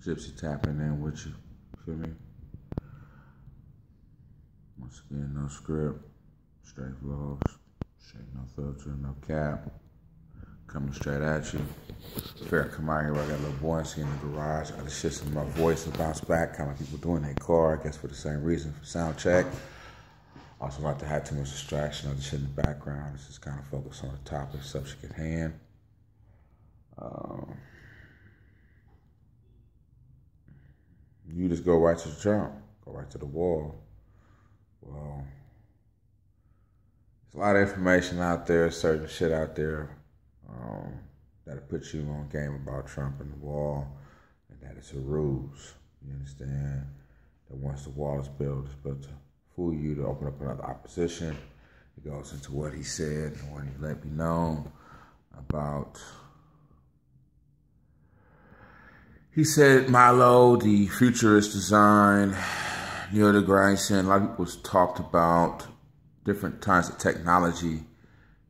Gypsy tapping in with you. Feel me? Once again, no script, straight vlogs, straight no filter, no cap. Coming straight at you. Fair come out here, I got a little buoyancy in the garage. I got to shift some of my voice to bounce back, kind of like people doing their car, I guess for the same reason, for sound check. Also not to have too much distraction, other shit in the background. This is kind of focus on the topic, subject at hand. You just go right to the jump, go right to the wall. Well, there's a lot of information out there, certain shit out there that'll put you on game about Trump and the wall, and that it's a ruse. You understand? That once the wall is built to fool you, to open up another opposition. It goes into what he said and what he let me know about. He said, Milo, the futurist design, Neil deGrasse Tyson, a lot of people talked about different types of technology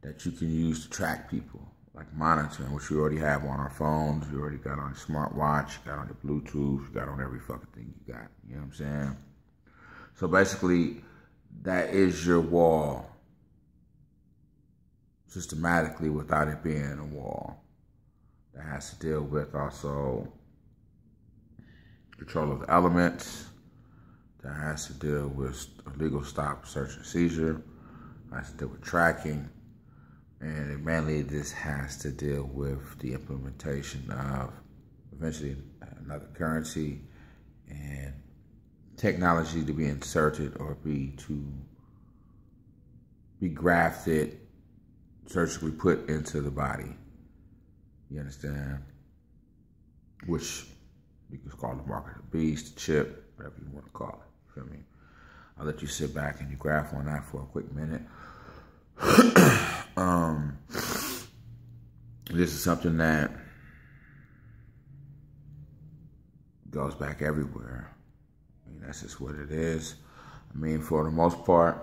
that you can use to track people, like monitoring, which we already have on our phones. You already got on your smartwatch, you got on your Bluetooth, you got on every fucking thing you got. You know what I'm saying? So basically, that is your wall, systematically, without it being a wall. That has to deal with also control of the elements. That has to deal with illegal stop, search, and seizure. That has to deal with tracking. And mainly this has to deal with the implementation of eventually another currency and technology to be inserted or be grafted, surgically put into the body. You understand? Which you can call the mark of the beast, the chip, whatever you want to call it. Feel me? I'll let you sit back and you graph on that for a quick minute. This is something that goes back everywhere. I mean, that's just what it is. I mean, for the most part,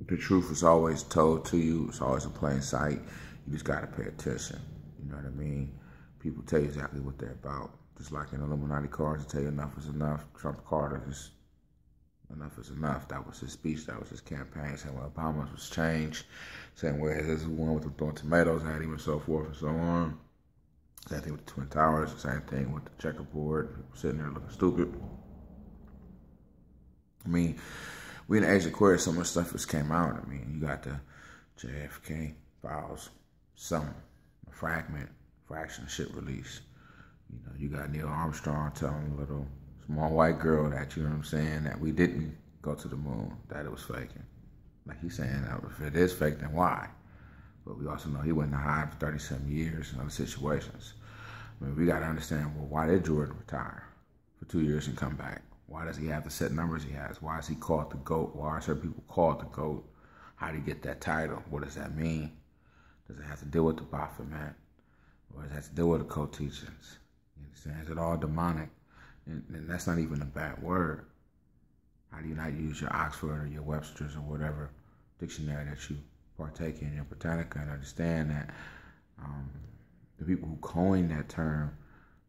the truth is always told to you. It's always in plain sight. You just got to pay attention. You know what I mean? People tell you exactly what they're about. Just like in Illuminati cards, they tell you enough is enough. Trump Carter, just enough is enough. That was his speech. That was his campaign. Saying what Obama was changed. Saying where this is one with them throwing tomatoes at him and so forth and so on. Same thing with the Twin Towers. Same thing with the checkerboard. People sitting there looking stupid. I mean, we in the age of Aquarius, so much stuff just came out. I mean, you got the JFK files, some fragment, fraction shit release. You know, you got Neil Armstrong telling a little small white girl that, you know what I'm saying, that we didn't go to the moon, that it was faking. Like he's saying, if it is fake, then why? But we also know he went to hide for 30-some years in other situations. I mean, we got to understand, well, why did Jordan retire for 2 years and come back? Why does he have the set numbers he has? Why is he called the GOAT? Why are certain people called the GOAT? How did he get that title? What does that mean? Does it have to deal with the Baphomet? Or does it have to deal with the co-teachings? You understand? Is it all demonic? And that's not even a bad word. How do you not use your Oxford or your Webster's or whatever dictionary that you partake in, your Britannica, and understand that the people who coined that term,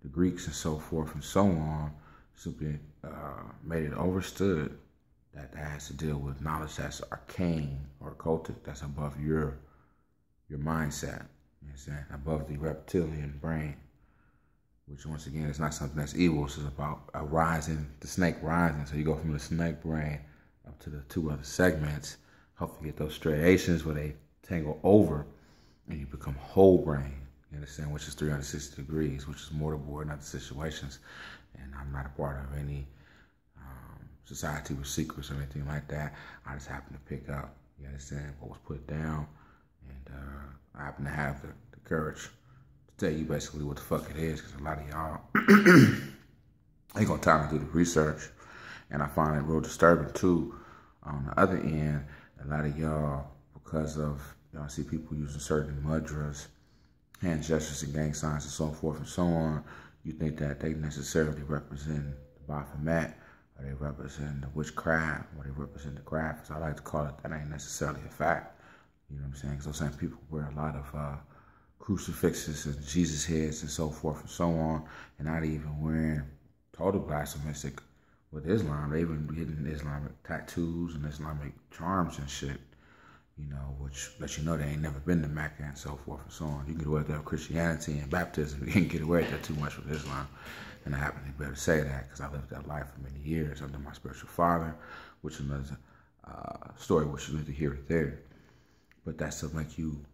the Greeks and so forth and so on, simply made it understood that that has to deal with knowledge that's arcane or occultic, that's above your mindset, you understand? Above the reptilian brain, which once again is not something that's evil. It's about a rising, the snake rising. So you go from the snake brain up to the two other segments, hopefully get those striations where they tangle over and you become whole brain. You understand? Which is 360 degrees, which is mortarboard in other situations. And I'm not a part of any society with secrets or anything like that. I just happen to pick up, you understand, what was put down. And I happen to have the courage to tell you basically what the fuck it is, because a lot of y'all ain't gonna time to do the research. And I find it real disturbing too. On the other end, a lot of y'all, because of, y'all see people using certain mudras, hand gestures and gang signs and so forth and so on, you think that they necessarily represent the Baphomet, or they represent the witchcraft, or they represent the craft. So I like to call it, that ain't necessarily a fact. You know what I'm saying? Because those same people wear a lot of crucifixes and Jesus heads and so forth and so on, and not even wearing total blasphemistic with Islam. They even getting Islamic tattoos and Islamic charms and shit, you know, which lets you know they ain't never been to Mecca and so forth and so on. You can get away with that with Christianity and baptism. You can't get away with that too much with Islam. And I happen to be able to say that because I lived that life for many years under my spiritual father, which is another story which you need to hear it there. But that's to make you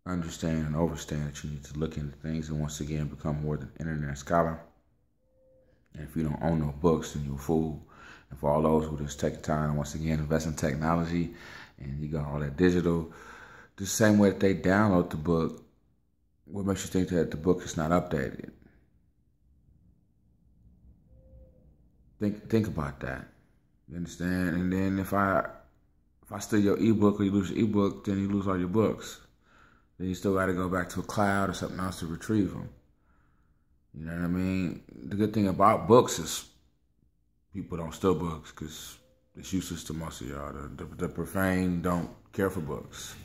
understand and understand that you need to look into things and once again become more than an internet scholar. And if you don't own no books, then you're a fool. And for all those who just take the time and once again invest in technology and you got all that digital, the same way that they download the book, what makes you think that the book is not updated? Think about that. You understand? And then if I steal your ebook or you lose your ebook, then you lose all your books. Then you still got to go back to a cloud or something else to retrieve them. You know what I mean? The good thing about books is people don't steal books because it's useless to most of y'all. The profane don't care for books.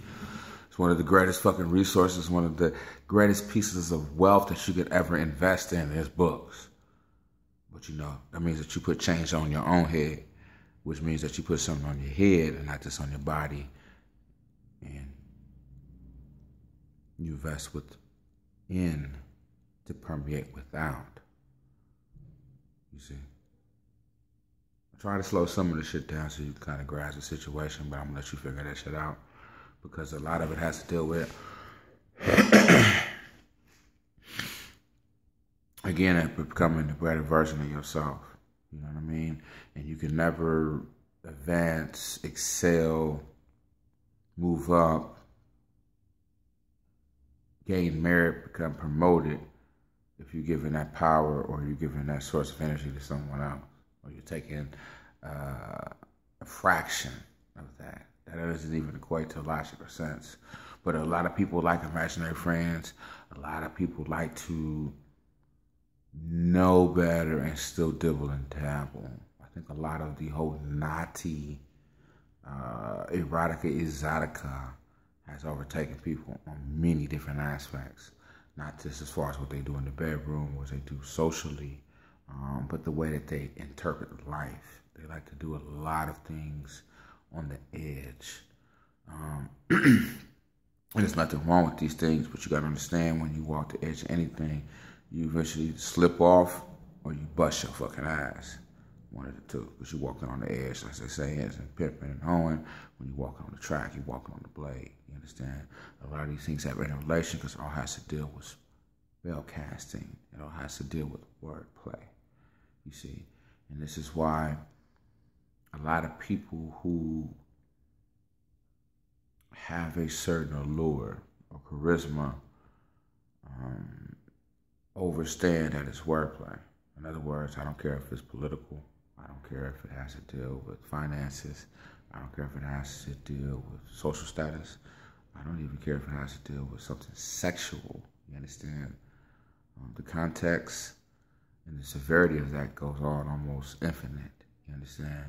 It's one of the greatest fucking resources, one of the greatest pieces of wealth that you could ever invest in is books. But you know, that means that you put change on your own head, which means that you put something on your head and not just on your body. And you invest within to permeate without. You see? I try to slow some of the shit down so you can kind of grasp the situation, but I'm going to let you figure that shit out because a lot of it has to deal with again, becoming a better version of yourself. You know what I mean? And you can never advance, excel, move up, gain merit, become promoted if you're giving that power or you're giving that source of energy to someone else, or you're taking a fraction of that. That doesn't even equate to logical sense. But a lot of people like imaginary friends. A lot of people like to know better and still dibble and dabble. I think a lot of the whole naughty, erotica, exotica has overtaken people on many different aspects. Not just as far as what they do in the bedroom, what they do socially, but the way that they interpret life. They like to do a lot of things on the edge. And there's nothing wrong with these things, but you got to understand when you walk the edge of anything, you eventually slip off or you bust your fucking ass. One of the two. Because you're walking on the edge, as they say, as in pimping and hoeing. When you walk on the track, you're walking on the blade. You understand? A lot of these things have interrelation because it all has to deal with spell casting. It all has to deal with wordplay. You see? And this is why a lot of people who have a certain allure or charisma overstand that it's wordplay. In other words, I don't care if it's political. I don't care if it has to deal with finances. I don't care if it has to deal with social status. I don't even care if it has to deal with something sexual. You understand? The context and the severity of that goes on almost infinite. You understand?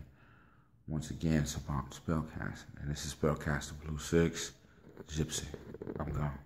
Once again, it's about spellcasting. And this is Spellcaster Blue 6, Gypsy. I'm gone.